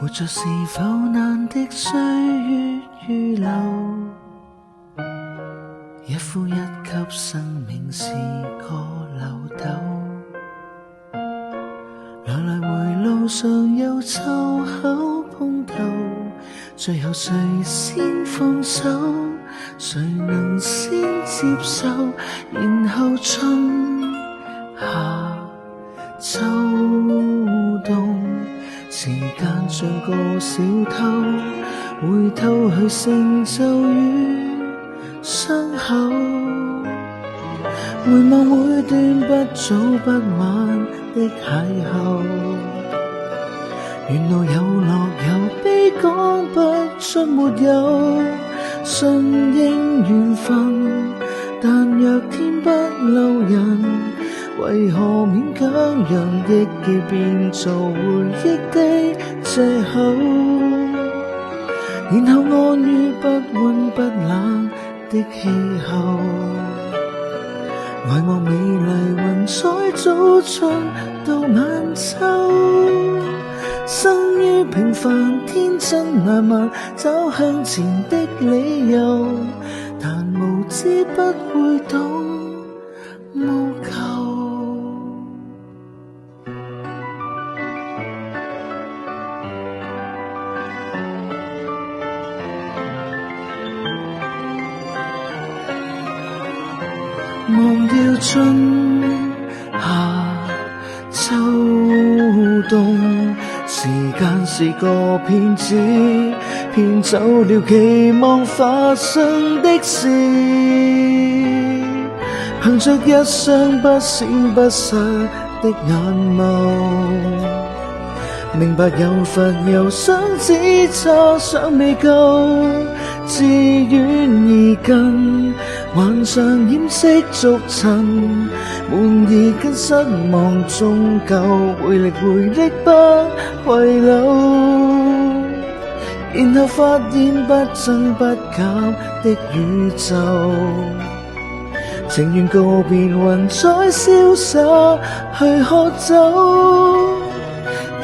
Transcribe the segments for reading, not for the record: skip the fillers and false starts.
活着是否難的歲月預留，一呼一吸生命是個漏斗，來來回路上有秋口碰頭，最後誰先放手，誰能先接受，然後春夏秋冬，時間像個小偷，回頭去成就與傷口，回望每段不早不晚的邂逅，沿路有樂有悲，講不出沒有，順應緣分，但若天不留人，為何勉強讓憶記變做回憶的藉口，然後安於不溫不冷的氣候，愛望美麗雲彩早春到晚秋，生於平凡天真難問找向前的理由，但無知不會懂無求。忘掉春夏秋冬，時間是個騙子，騙走了期望發生的事，憑着一雙不閃不散的眼眸，明白有罰又想指責想未夠，自遠而近，幻想掩飾逐塵，滿意跟失望終究回力不遺留，然後發現不增不減的宇宙，情願告別雲彩瀟灑去喝酒，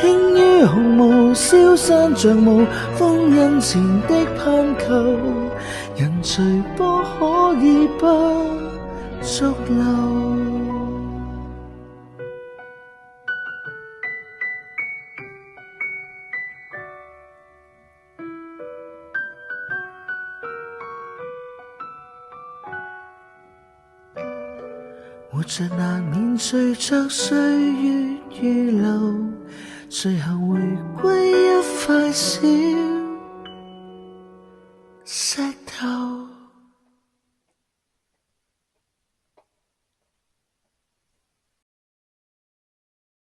輕於鴻毛消散像霧，封印前的盼求，人隨波可以不觸流。活着難免隨着歲月預留，最後回歸一塊小